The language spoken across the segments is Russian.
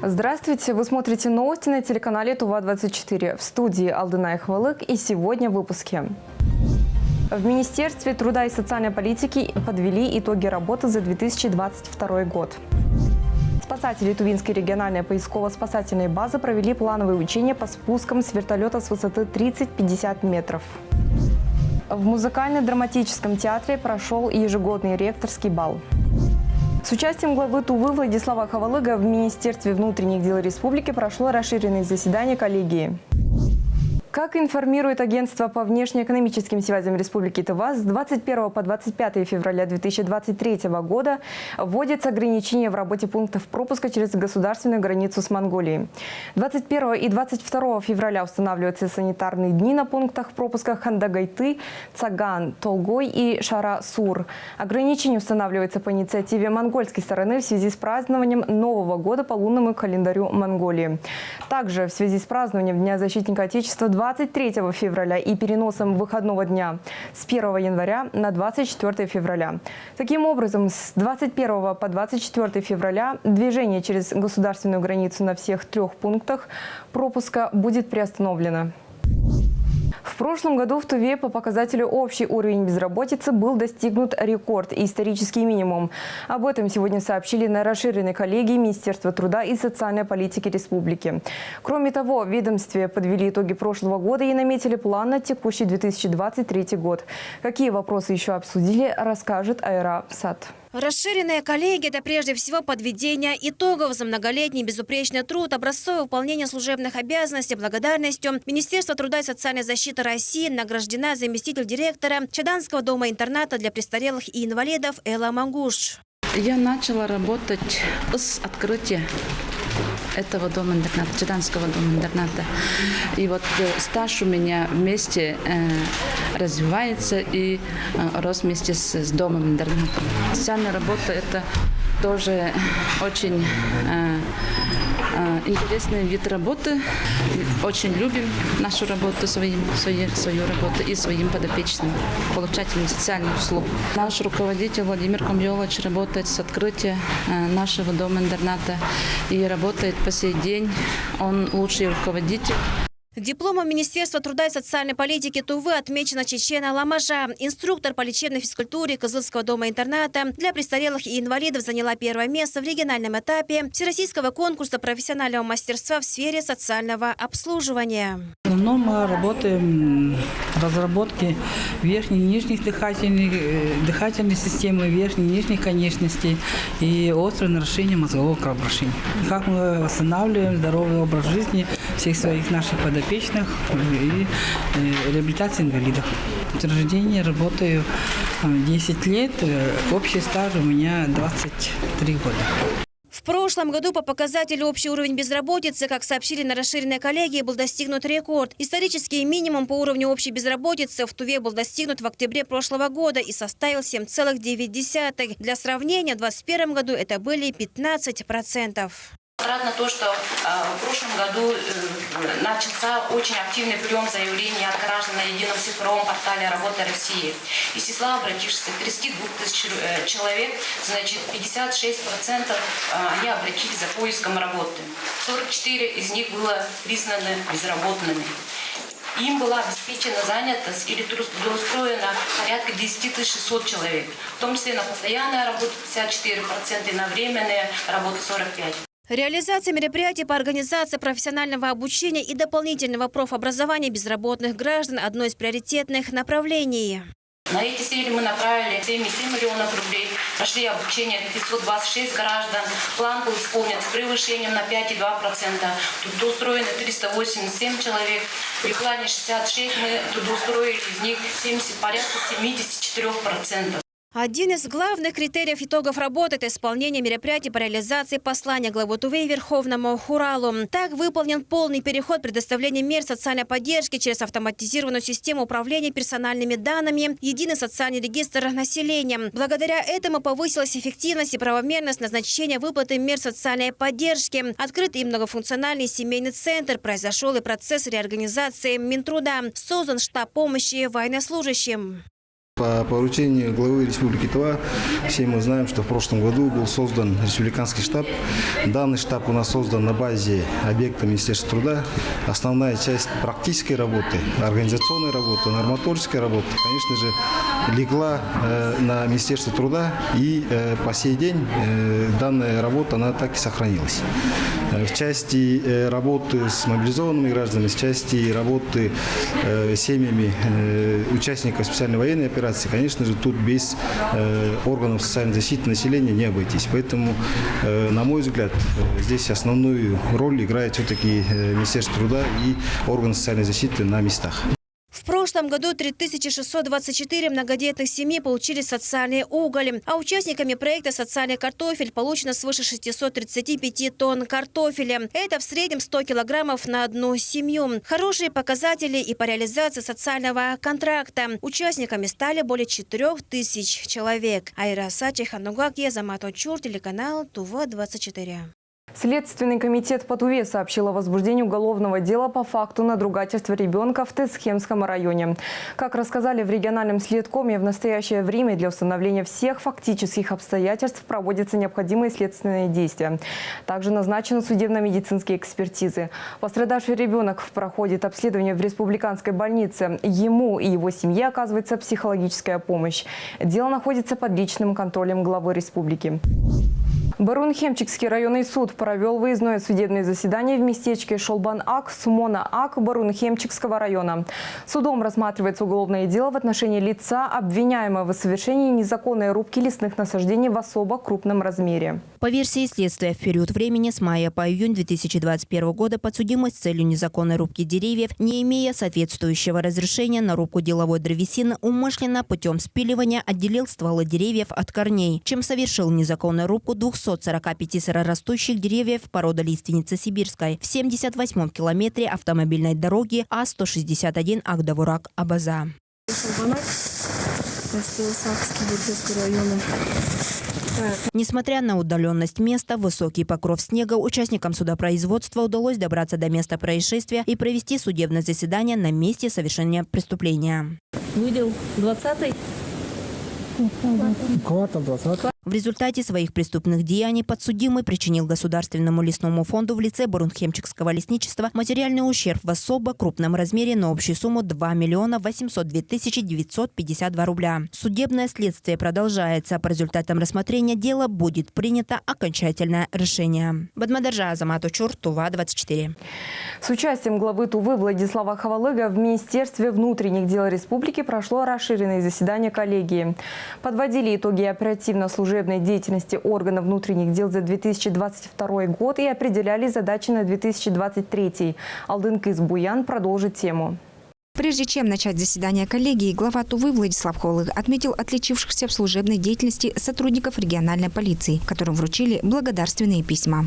Здравствуйте! Вы смотрите новости на телеканале ТУВА-24. В студии Алдына Ихвалык, и сегодня в выпуске. В Министерстве труда и социальной политики подвели итоги работы за 2022 год. Спасатели Тувинской региональной поисково-спасательной базы провели плановые учения по спускам с вертолета с высоты 30-50 метров. В музыкально-драматическом театре прошел ежегодный ректорский бал. С участием главы Тувы Владислава Хавалыга в Министерстве внутренних дел республики прошло расширенное заседание коллегии. Как информирует агентство по внешнеэкономическим связям Республики Тыва, с 21 по 25 февраля 2023 года вводятся ограничения в работе пунктов пропуска через государственную границу с Монголией. 21 и 22 февраля устанавливаются санитарные дни на пунктах пропуска Хандагайты, Цаган, Толгой и Шара-Сур. Ограничения устанавливаются по инициативе монгольской стороны в связи с празднованием Нового года по лунному календарю Монголии. Также в связи с празднованием Дня защитника Отечества 23 февраля и переносом выходного дня с 1 января на 24 февраля. Таким образом, с 21 по 24 февраля движение через государственную границу на всех 3 пунктах пропуска будет приостановлено. В прошлом году в Туве по показателю общий уровень безработицы был достигнут рекорд и исторический минимум. Об этом сегодня сообщили на расширенной коллегии Министерства труда и социальной политики республики. Кроме того, в ведомстве подвели итоги прошлого года и наметили план на текущий 2023 год. Какие вопросы еще обсудили, расскажет Айра Сад. Расширенная коллегия – это прежде всего подведение итогов за многолетний безупречный труд, образцовое выполнение служебных обязанностей. Благодарностью Министерства труда и социальной защиты России награждена заместитель директора Чаданского дома-интерната для престарелых и инвалидов Элла Мангуш. Я начала работать с открытия этого дома-интерната, Чаданского дома-интерната. И вот стаж у меня вместе развивается и рос вместе с домом-интернатом. Социальная работа – это тоже очень интересный вид работы. Очень любим нашу работу, свою работу и своим подопечным, получателям социальных услуг. Наш руководитель Владимир Комьолович работает с открытия нашего дома-интерната и работает по сей день. Он лучший руководитель. Дипломом Министерства труда и социальной политики Тувы отмечена Чечена Ламажа. Инструктор по лечебной физкультуре Кызылского дома-интерната для престарелых и инвалидов заняла первое место в региональном этапе Всероссийского конкурса профессионального мастерства в сфере социального обслуживания. В основном мы работаем в разработке верхних и нижних дыхательной системы, верхних и нижних конечностей и острое нарушение мозгового кровообращения. Как мы восстанавливаем здоровый образ жизни всех своих наших подопечных и реабилитации инвалидов. В учреждении работаю 10 лет, общий стаж у меня 23 года. В прошлом году по показателю общий уровень безработицы, как сообщили на расширенной коллегии, был достигнут рекорд. Исторический минимум по уровню общей безработицы в Туве был достигнут в октябре прошлого года и составил 7,9. Для сравнения, в 2021 году это были 15%. Отрадно то, что в прошлом году начался очень активный прием заявлений от граждан на едином цифровом портале «Работа России». Из числа обратившихся 32 тысяч человек, значит, 56% они обратились за поиском работы. 44 из них было признаны безработными. Им была обеспечена занятость или трудоустроено порядка 10 600 человек, в том числе на постоянную работу 54% и на временные работы 45%. Реализация мероприятий по организации профессионального обучения и дополнительного профобразования безработных граждан – одно из приоритетных направлений. На эти цели мы направили 7,7 миллионов рублей, прошли обучение 526 граждан, план был исполнен с превышением на 5,2%, трудоустроено 387 человек, при плане 66 мы трудоустроили из них порядка 74%. Один из главных критериев итогов работы – это исполнение мероприятий по реализации послания главы Тувы Верховному Хуралу. Так выполнен полный переход предоставления мер социальной поддержки через автоматизированную систему управления персональными данными, единый социальный регистр населения. Благодаря этому повысилась эффективность и правомерность назначения выплаты мер социальной поддержки. Открыт и многофункциональный семейный центр. Произошел и процесс реорганизации Минтруда. Создан штаб помощи военнослужащим. По поручению главы Республики Тыва все мы знаем, что в прошлом году был создан республиканский штаб. Данный штаб у нас создан на базе объекта Министерства труда. Основная часть практической работы, организационной работы, нормотворческой работы, конечно же, легла на Министерство труда. И по сей день данная работа, она так и сохранилась. В части работы с мобилизованными гражданами, в части работы с семьями участников специальной военной операции, конечно же, тут без органов социальной защиты населения не обойтись. Поэтому, на мой взгляд, здесь основную роль играет все-таки Министерство труда и органы социальной защиты на местах. В прошлом году 3624 многодетных семьи получили социальный уголь, а участниками проекта «Социальный картофель» получено свыше 635 тонн картофеля. Это в среднем 100 килограммов на одну семью. Хорошие показатели и по реализации социального контракта. Участниками стали более 4000 человек. Айра Сачиханугак, Езамат Очур, телеканал ТУВА-24. Следственный комитет по Туве сообщил о возбуждении уголовного дела по факту надругательства ребенка в Тесхемском районе. Как рассказали в региональном следкоме, в настоящее время для установления всех фактических обстоятельств проводятся необходимые следственные действия. Также назначены судебно-медицинские экспертизы. Пострадавший ребенок проходит обследование в республиканской больнице. Ему и его семье оказывается психологическая помощь. Дело находится под личным контролем главы республики. Барун-Хемчикский районный суд провел выездное судебное заседание в местечке Шолбан-Ак, Сумона-Ак Барун-Хемчикского района. Судом рассматривается уголовное дело в отношении лица, обвиняемого в совершении незаконной рубки лесных насаждений в особо крупном размере. По версии следствия, в период времени с мая по июнь 2021 года подсудимый с целью незаконной рубки деревьев, не имея соответствующего разрешения на рубку деловой древесины, умышленно путем спиливания отделил стволы деревьев от корней, чем совершил незаконную рубку 245 сырорастущих деревьев породы лиственницы сибирской в 78-м километре автомобильной дороги А-161 Агдавурак-Абаза. Несмотря на удаленность места, высокий покров снега, участникам судопроизводства удалось добраться до места происшествия и провести судебное заседание на месте совершения преступления. Выдел 20-й. В результате своих преступных деяний подсудимый причинил Государственному лесному фонду в лице Барун-Хемчикского лесничества материальный ущерб в особо крупном размере на общую сумму 2 802 952 рубля. Судебное следствие продолжается. По результатам рассмотрения дела будет принято окончательное решение. Бадмадаржа Азамат Учур, ТУВА-24. С участием главы Тувы Владислава Хавалыга в Министерстве внутренних дел республики прошло расширенное заседание коллегии. Подводили итоги оперативно-служебной деятельности органов внутренних дел за 2022 год и определяли задачи на 2023. Алдынкыз Буян продолжит тему. Прежде чем начать заседание коллегии, глава Тувы Владислав Хавалыг отметил отличившихся в служебной деятельности сотрудников региональной полиции, которым вручили благодарственные письма.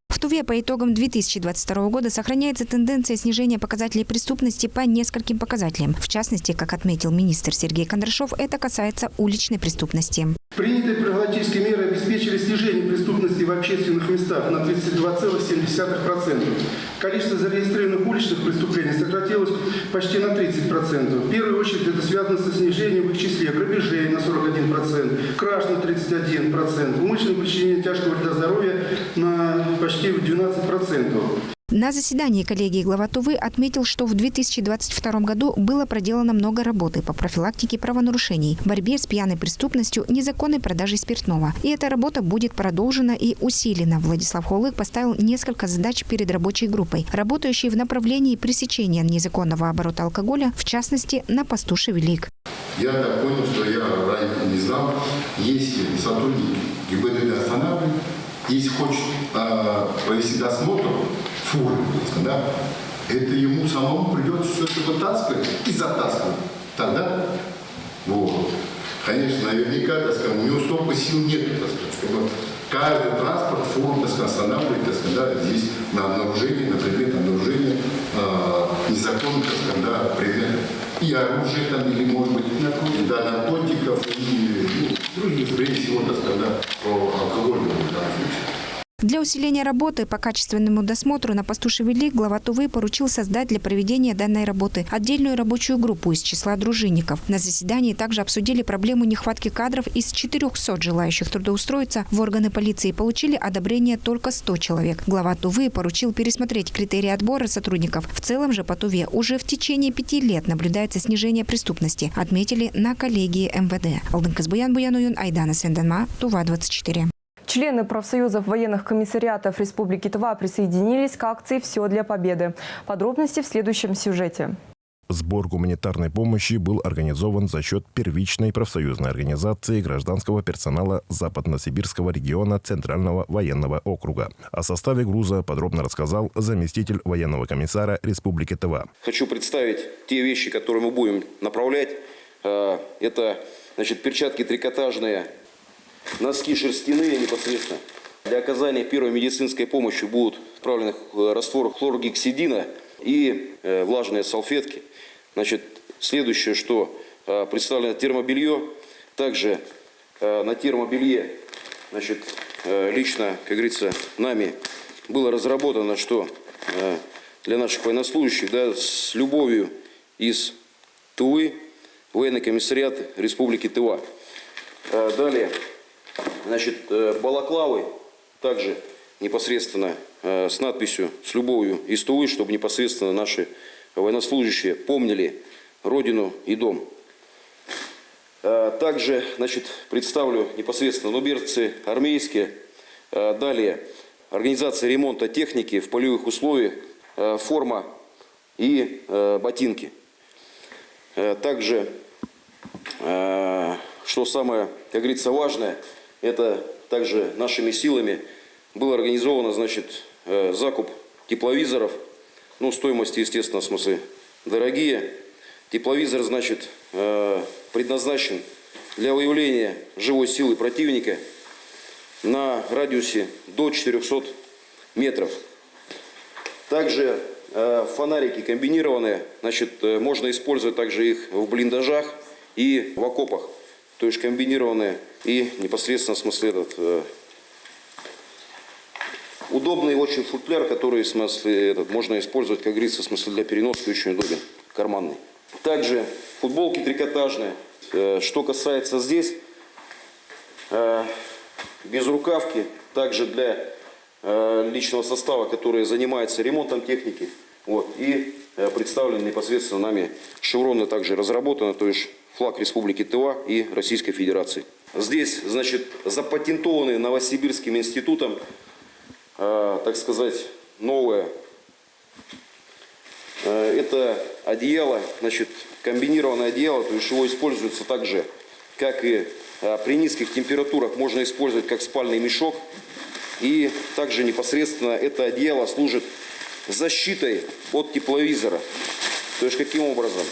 В Туве по итогам 2022 года сохраняется тенденция снижения показателей преступности по нескольким показателям. В частности, как отметил министр Сергей Кондрашов, это касается уличной преступности. Принятые профилактические меры обеспечили снижение преступности в общественных местах на 32,7%. Количество зарегистрированных уличных преступлений сократилось почти на 30%. В первую очередь это связано со снижением в их числе грабежей на 41%, краж на 31%, умышленное причинение тяжкого вреда здоровья на почти 12%. На заседании коллегии глава Тувы отметил, что в 2022 году было проделано много работы по профилактике правонарушений, борьбе с пьяной преступностью, незаконной продажей спиртного. И эта работа будет продолжена и усилена. Владислав Хавалыг поставил несколько задач перед рабочей группой, работающей в направлении пресечения незаконного оборота алкоголя, в частности, на посту Шевелик. Я так понял, что я ранее не знал, если сотрудник ГИБДД останавливает, если хочет провести досмотр фуры, да, это ему самому придется все это вытаскивать и затаскивать. Тогда, вот, конечно, наверняка, так сказать, у него столько сил нет, так сказать, чтобы каждый транспорт, фуру, так сказать, останавливать, так сказать, да, здесь на обнаружение, на предмет обнаружения незаконных, так сказать, да, предметов. И оружие там, или, может быть, да, наркотиков, и других, прежде всего, так сказать, да, по алкоголю. Для усиления работы по качественному досмотру на посту «Шевели» глава Тувы поручил создать для проведения данной работы отдельную рабочую группу из числа дружинников. На заседании также обсудили проблему нехватки кадров. Из 400 желающих трудоустроиться в органы полиции получили одобрение только 100 человек. Глава Тувы поручил пересмотреть критерии отбора сотрудников. В целом же по Туве уже в течение 5 лет наблюдается снижение преступности, отметили на коллегии МВД. Алтын Казбуян, Буян-Уюн, Айдана Сенданма, Тува 24. Члены профсоюзов военных комиссариатов Республики Тыва присоединились к акции «Все для победы». Подробности в следующем сюжете. Сбор гуманитарной помощи был организован за счет первичной профсоюзной организации гражданского персонала Западно-Сибирского региона Центрального военного округа. О составе груза подробно рассказал заместитель военного комиссара Республики Тыва. Хочу представить те вещи, которые мы будем направлять. Это, перчатки трикотажные, носки шерстяные непосредственно. Для оказания первой медицинской помощи будут отправлены раствор хлоргексидина и влажные салфетки. Следующее, что представлено термобелье. Также на термобелье, лично, как говорится, нами было разработано, что для наших военнослужащих, с любовью из Тувы, военный комиссариат Республики Тыва. Далее, балаклавы также непосредственно с надписью «С любовью из Тувы», чтобы непосредственно наши военнослужащие помнили родину и дом. Также, представлю непосредственно берцы армейские. Далее, организация ремонта техники в полевых условиях, форма и ботинки. Также, что самое, как говорится, важное, это также нашими силами было организовано, закуп тепловизоров. Стоимость, естественно, в смысле, дорогие. Тепловизор, предназначен для выявления живой силы противника на радиусе до 400 метров. Также фонарики комбинированные, можно использовать также их в блиндажах и в окопах. То есть комбинированные и непосредственно, в смысле, удобный очень футляр, который, в смысле, можно использовать, как говорится, в смысле, для переноски очень удобен, карманный. Также футболки трикотажные. Что касается здесь, безрукавки, также для личного состава, который занимается ремонтом техники. И представлены непосредственно нами шевроны, также разработаны, то есть флаг Республики Тыва и Российской Федерации. Здесь, запатентованный Новосибирским институтом, так сказать, новое. Это одеяло, комбинированное одеяло, то есть его используется также, как и при низких температурах, можно использовать как спальный мешок. И также непосредственно это одеяло служит защитой от тепловизора. То есть каким образом?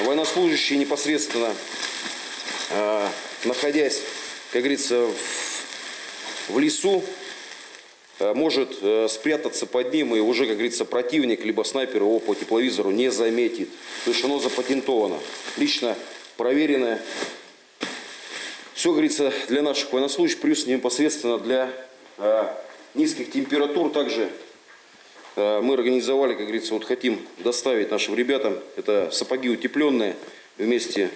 Военнослужащий непосредственно, находясь, как говорится, в лесу, может спрятаться под ним, и уже, как говорится, противник, либо снайпер его по тепловизору не заметит. То есть оно запатентовано, лично проверенное. Все, говорится, для наших военнослужащих, плюс непосредственно для низких температур. Также мы организовали, как говорится, хотим доставить нашим ребятам, это сапоги утепленные вместе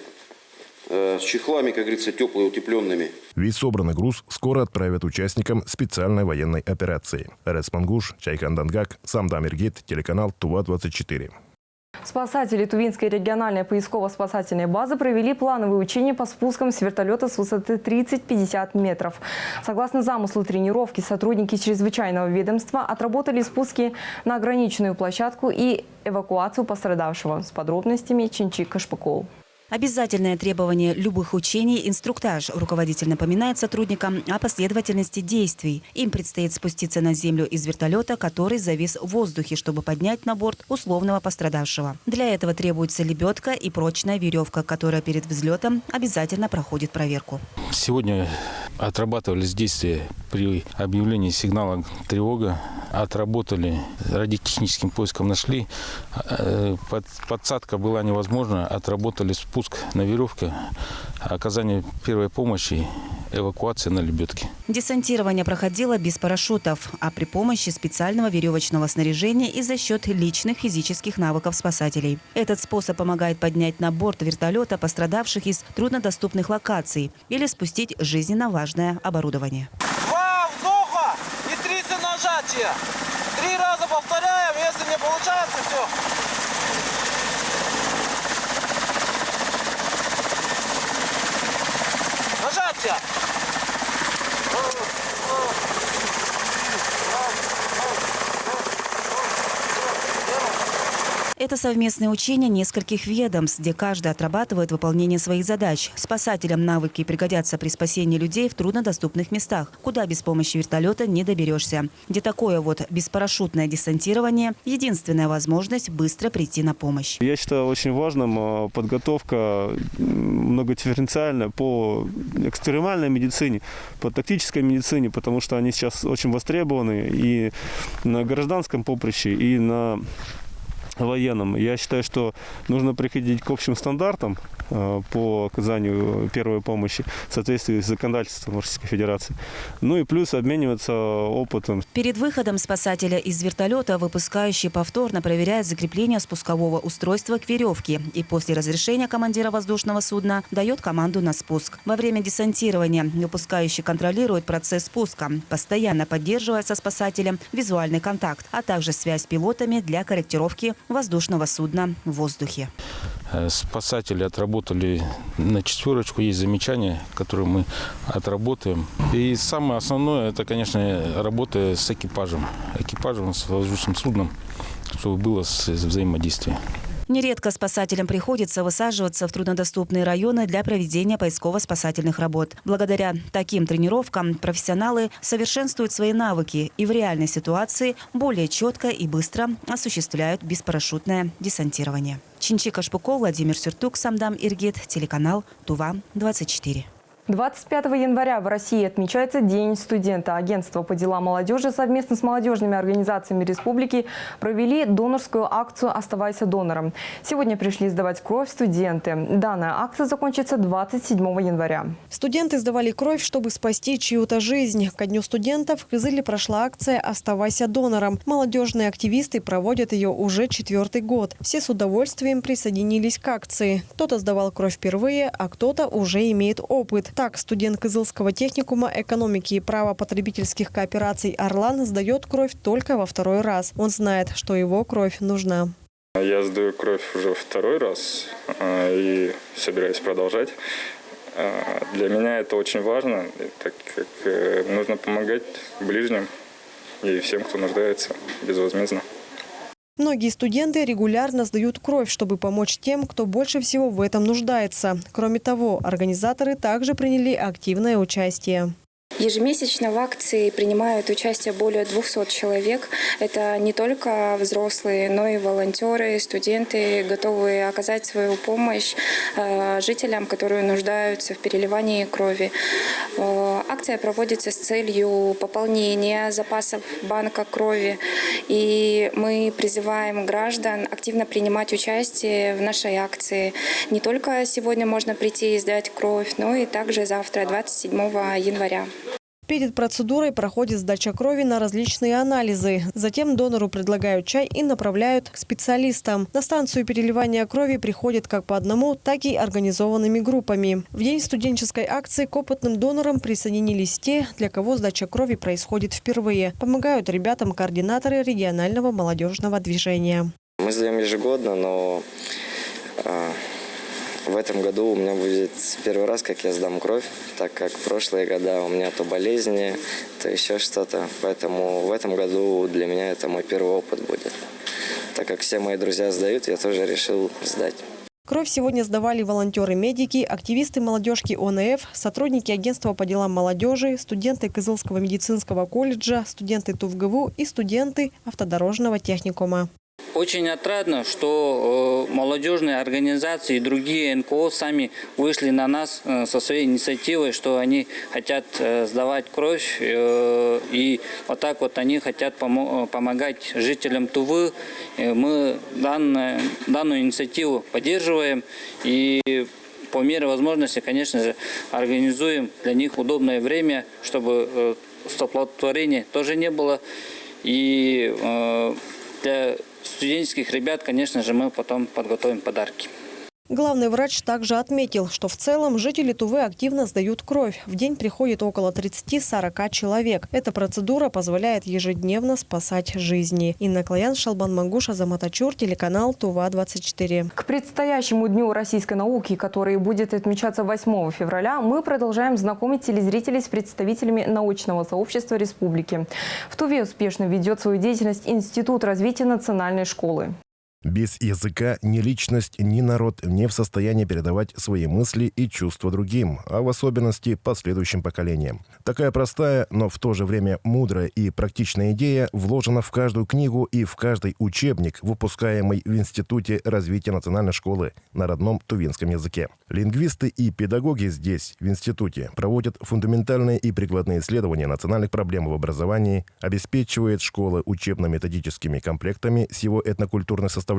с чехлами, как говорится, теплые, утепленными. Весь собранный груз скоро отправят участникам специальной военной операции. Эрец Мангуш, Чайхан Дангак, Самдам Иргит, телеканал Тува-24. Спасатели Тувинской региональной поисково-спасательной базы провели плановые учения по спускам с вертолета с высоты 30-50 метров. Согласно замыслу тренировки, сотрудники чрезвычайного ведомства отработали спуски на ограниченную площадку и эвакуацию пострадавшего. С подробностями Чинчик Кашпакол. Обязательное требование любых учений – инструктаж. Руководитель напоминает сотрудникам о последовательности действий. Им предстоит спуститься на землю из вертолета, который завис в воздухе, чтобы поднять на борт условного пострадавшего. Для этого требуется лебедка и прочная веревка, которая перед взлетом обязательно проходит проверку. Сегодня отрабатывались действия при объявлении сигнала «Тревога». Отработали, радиотехническим поиском нашли. Подсадка была невозможна. Отработали спуск на веревке, оказание первой помощи эвакуации на лебедке. Десантирование проходило без парашютов, а при помощи специального веревочного снаряжения и за счет личных физических навыков спасателей. Этот способ помогает поднять на борт вертолета пострадавших из труднодоступных локаций или спустить жизненно важное оборудование. 2 вдоха и 30 нажатия. 3 раза повторяем, если не получается, все. Нажатия. Это совместное учение нескольких ведомств, где каждый отрабатывает выполнение своих задач. Спасателям навыки пригодятся при спасении людей в труднодоступных местах, куда без помощи вертолета не доберешься. Где такое вот беспарашютное десантирование – единственная возможность быстро прийти на помощь. Я считаю очень важным подготовка многодифференциальная по экстремальной медицине, по тактической медицине, потому что они сейчас очень востребованы и на гражданском поприще, и на военном. Я считаю, что нужно приходить к общим стандартам по оказанию первой помощи в соответствии с законодательством Российской Федерации. Ну и плюс обмениваться опытом. Перед выходом спасателя из вертолета выпускающий повторно проверяет закрепление спускового устройства к веревке и после разрешения командира воздушного судна дает команду на спуск. Во время десантирования выпускающий контролирует процесс спуска, постоянно поддерживая со спасателем визуальный контакт, а также связь с пилотами для корректировки воздушного судна в воздухе. Спасатели отработали на 4, есть замечания, которые мы отработаем. И самое основное, это, конечно, работа с экипажем, с воздушным судном, чтобы было взаимодействие. Нередко спасателям приходится высаживаться в труднодоступные районы для проведения поисково-спасательных работ. Благодаря таким тренировкам профессионалы совершенствуют свои навыки и в реальной ситуации более четко и быстро осуществляют беспарашютное десантирование. Чинчика Шпуков, Владимир Сюртук, Самдам Иргит, телеканал Тува-24. 25 января в России отмечается День студента. Агентство по делам молодежи совместно с молодежными организациями республики провели донорскую акцию «Оставайся донором». Сегодня пришли сдавать кровь студенты. Данная акция закончится 27 января. Студенты сдавали кровь, чтобы спасти чью-то жизнь. Ко Дню студентов в Кызыле прошла акция «Оставайся донором». Молодежные активисты проводят ее уже 4-й год. Все с удовольствием присоединились к акции. Кто-то сдавал кровь впервые, а кто-то уже имеет опыт. Так, студент Кызылского техникума экономики и права потребительских коопераций Орлан сдает кровь только во 2-й раз. Он знает, что его кровь нужна. Я сдаю кровь уже 2-й раз и собираюсь продолжать. Для меня это очень важно, так как нужно помогать ближним и всем, кто нуждается, безвозмездно. Многие студенты регулярно сдают кровь, чтобы помочь тем, кто больше всего в этом нуждается. Кроме того, организаторы также приняли активное участие. Ежемесячно в акции принимают участие более 200 человек. Это не только взрослые, но и волонтеры, студенты, готовые оказать свою помощь жителям, которые нуждаются в переливании крови. Акция проводится с целью пополнения запасов банка крови. И мы призываем граждан активно принимать участие в нашей акции. Не только сегодня можно прийти и сдать кровь, но и также завтра, 27 января. Перед процедурой проходит сдача крови на различные анализы. Затем донору предлагают чай и направляют к специалистам. На станцию переливания крови приходят как по одному, так и организованными группами. В день студенческой акции к опытным донорам присоединились те, для кого сдача крови происходит впервые. Помогают ребятам координаторы регионального молодежного движения. Мы сдаем ежегодно, но в этом году у меня будет первый раз, как я сдам кровь, так как в прошлые года у меня то болезни, то еще что-то. Поэтому в этом году для меня это мой первый опыт будет. Так как все мои друзья сдают, я тоже решил сдать. Кровь сегодня сдавали волонтеры-медики, активисты молодежки ОНФ, сотрудники агентства по делам молодежи, студенты Кызылского медицинского колледжа, студенты ТУВГВУ и студенты автодорожного техникума. Очень отрадно, что молодежные организации и другие НКО сами вышли на нас со своей инициативой, что они хотят сдавать кровь. И вот так вот они хотят помогать жителям Тувы. Мы данную инициативу поддерживаем и по мере возможности, конечно же, организуем для них удобное время, чтобы столпотворения тоже не было. И для студенческих ребят, конечно же, мы потом подготовим подарки. Главный врач также отметил, что в целом жители Тувы активно сдают кровь. В день приходит около 30-40 человек. Эта процедура позволяет ежедневно спасать жизни. Инна Клоян, Шалбан Мангуш, Азамат Ачур, телеканал Тува-24. К предстоящему Дню российской науки, который будет отмечаться 8 февраля, мы продолжаем знакомить телезрителей с представителями научного сообщества республики. В Туве успешно ведет свою деятельность Институт развития национальной школы. Без языка ни личность, ни народ не в состоянии передавать свои мысли и чувства другим, а в особенности последующим поколениям. Такая простая, но в то же время мудрая и практичная идея вложена в каждую книгу и в каждый учебник, выпускаемый в Институте развития национальной школы на родном тувинском языке. Лингвисты и педагоги здесь, в институте, проводят фундаментальные и прикладные исследования национальных проблем в образовании, обеспечивают школы учебно-методическими комплектами с его этнокультурной составляющей,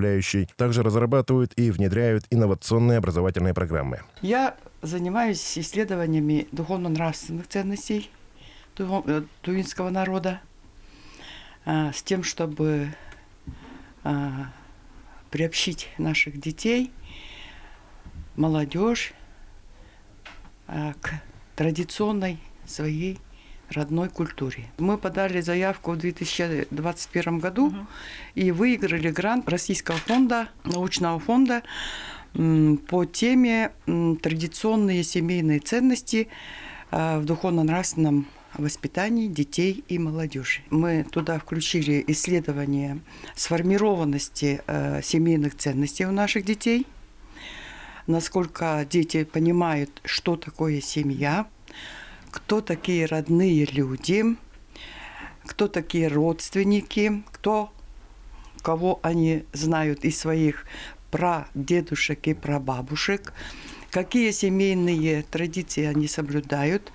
также разрабатывают и внедряют инновационные образовательные программы. Я занимаюсь исследованиями духовно-нравственных ценностей тувинского народа с тем, чтобы приобщить наших детей, молодежь к традиционной своей родной культуре. Мы подали заявку в 2021 году и выиграли грант Российского фонда, научного фонда по теме «Традиционные семейные ценности в духовно-нравственном воспитании детей и молодежи». Мы туда включили исследование сформированности семейных ценностей у наших детей, насколько дети понимают, что такое семья, кто такие родные люди, кто такие родственники, кого они знают из своих прадедушек и прабабушек, какие семейные традиции они соблюдают,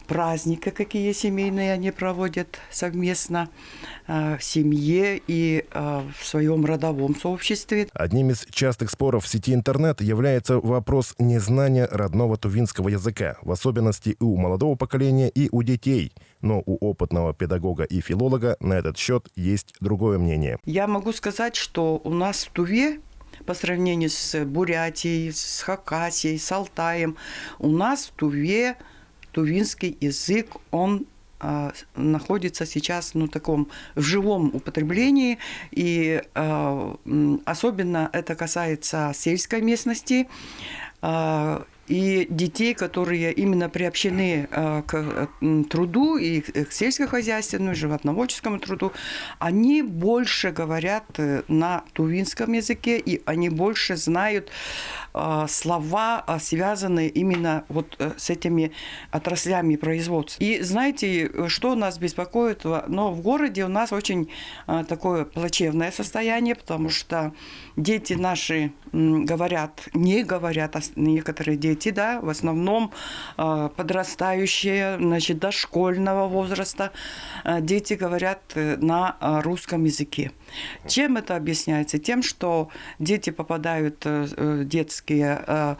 праздники, какие семейные они проводят совместно в семье и в своем родовом сообществе. Одним из частых споров в сети интернет является вопрос незнания родного тувинского языка, в особенности и у молодого поколения, и у детей. Но у опытного педагога и филолога на этот счет есть другое мнение. Я могу сказать, что у нас в Туве, по сравнению с Бурятией, с Хакасией, с Алтаем, у нас в Туве тувинский язык, он находится сейчас в живом употреблении, и особенно это касается сельской местности и детей, которые именно приобщены к труду и к сельскохозяйственному, животноводческому труду, они больше говорят на тувинском языке, и они больше знают слова, связанные именно с этими отраслями производства. И знаете, что нас беспокоит? Но в городе у нас очень такое плачевное состояние, потому что дети наши не говорят, а некоторые дети, да, в основном подрастающие, дошкольного возраста, дети говорят на русском языке. Чем это объясняется? Тем, что дети попадают в детские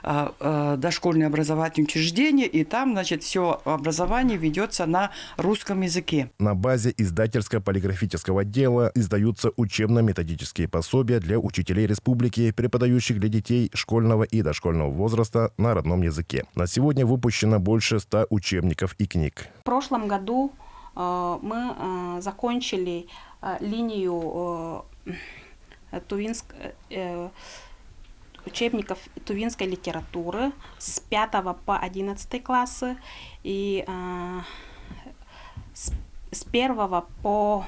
дошкольные образовательные учреждения, и там, все образование ведется на русском языке. На базе издательско-полиграфического отдела издаются учебно-методические пособия для учителей республики, преподающих для детей школьного и дошкольного возраста на родном языке. На сегодня выпущено больше 100 учебников и книг. В прошлом году мы закончили линию учебников тувинской литературы с 5 по 11 классы и с 1 по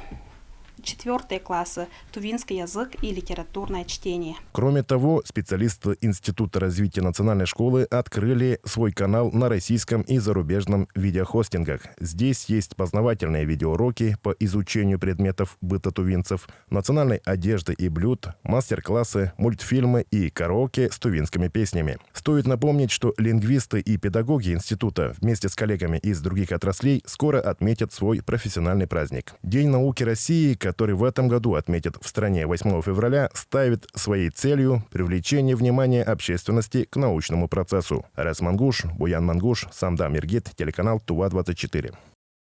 4 классы тувинский язык и литературное чтение. Кроме того, специалисты Института развития национальной школы открыли свой канал на российском и зарубежном видеохостингах. Здесь есть познавательные видеоуроки по изучению предметов быта тувинцев, национальной одежды и блюд, мастер-классы, мультфильмы и караоке с тувинскими песнями. Стоит напомнить, что лингвисты и педагоги института вместе с коллегами из других отраслей скоро отметят свой профессиональный праздник – День науки России, который который в этом году отметит в стране 8 февраля, ставит своей целью привлечение внимания общественности к научному процессу. Арес Мангуш, Буян Мангуш, Самдам Иргит, телеканал ТУВА-24.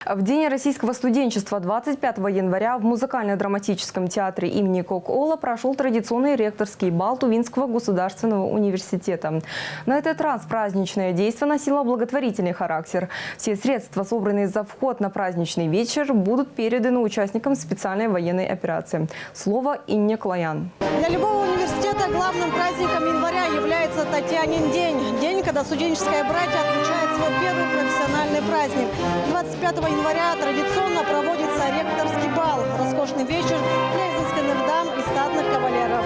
В День российского студенчества 25 января в музыкально-драматическом театре имени Кок-Ола прошел традиционный ректорский бал Тувинского государственного университета. На этот раз праздничное действие носило благотворительный характер. Все средства, собранные за вход на праздничный вечер, будут переданы участникам специальной военной операции. Слово Инне Клоян. Для любого университета главным праздником января является Татьянин день. День, когда студенческое братья отмечает свой первый профессиональный праздник. 25 января традиционно проводится ректорский бал. Роскошный вечер для изысканных дам и статных кавалеров.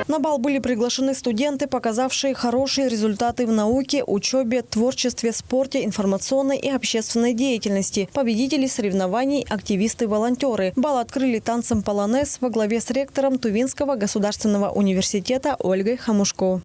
На бал были приглашены студенты, показавшие хорошие результаты в науке, учебе, творчестве, спорте, информационной и общественной деятельности. Победители соревнований, активисты-волонтеры. Бал открыли танцем полонез во главе с ректором Тувинского государственного университета Ольгой Хамушко.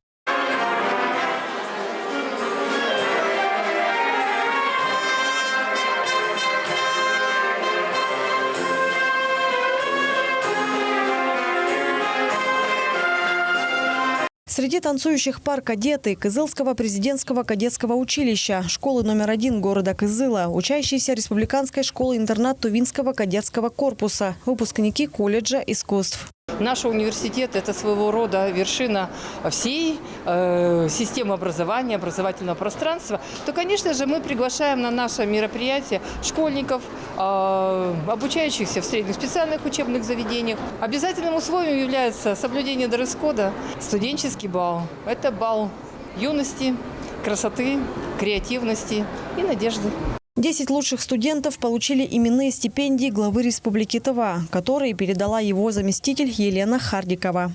Среди танцующих пар кадеты Кызылского президентского кадетского училища, школы номер 1 города Кызыла, учащиеся республиканской школы-интернат Тувинского кадетского корпуса, выпускники колледжа искусств. Наш университет – это своего рода вершина всей системы образования, образовательного пространства. То, конечно же, мы приглашаем на наше мероприятие школьников, обучающихся в средних специальных учебных заведениях. Обязательным условием является соблюдение дресс-кода. Студенческий бал – это бал юности, красоты, креативности и надежды. 10 лучших студентов получили именные стипендии главы Республики Тыва, которые передала его заместитель Елена Хардикова.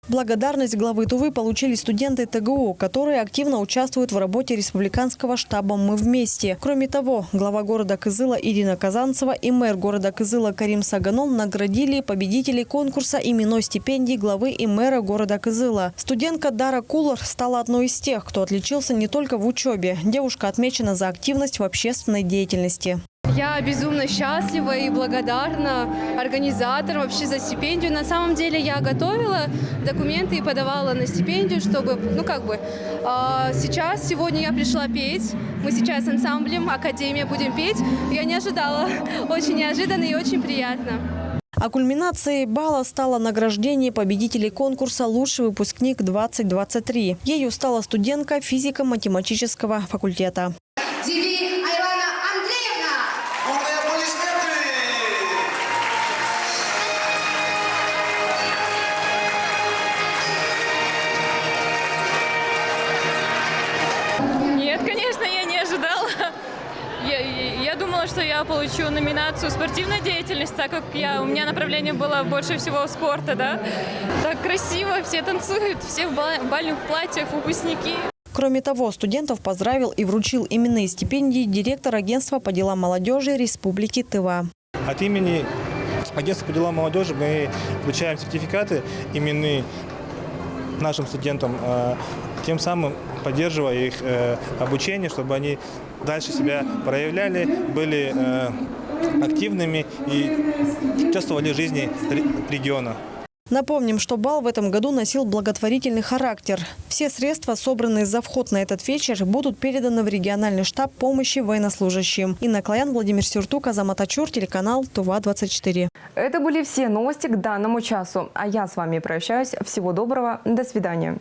Благодарность главы Тувы получили студенты ТГУ, которые активно участвуют в работе республиканского штаба «Мы вместе». Кроме того, глава города Кызыла Ирина Казанцева и мэр города Кызыла Карим Саганон наградили победителей конкурса именной стипендии главы и мэра города Кызыла. Студентка Дара Кулар стала одной из тех, кто отличился не только в учебе. Девушка отмечена за активность в общественной деятельности. Я безумно счастлива и благодарна организаторам вообще за стипендию. На самом деле я готовила документы и подавала на стипендию, чтобы, сегодня я пришла петь. Мы сейчас ансамблем «Академия» будем петь. Я не ожидала. Очень неожиданно и очень приятно. А кульминацией бала стало награждение победителей конкурса «Лучший выпускник-2023». Ею стала студентка физико-математического факультета. Нет, конечно, я не ожидала. Я думала, что я получу номинацию «Спортивная деятельность», так как у меня направление было больше всего спорта, да. Так красиво, все танцуют, все в бальных платьях, выпускники. Кроме того, студентов поздравил и вручил именные стипендии директор агентства по делам молодежи Республики Тыва. От имени агентства по делам молодежи мы вручаем сертификаты именные нашим студентам, тем самым поддерживая их обучение, чтобы они дальше себя проявляли, были активными и участвовали в жизни региона. Напомним, что бал в этом году носил благотворительный характер. Все средства, собранные за вход на этот вечер, будут переданы в региональный штаб помощи военнослужащим. Инна Клоян, Владимир Сюртук, Азамат Ачур, телеканал ТУВА-24. Это были все новости к данному часу. А я с вами прощаюсь. Всего доброго. До свидания.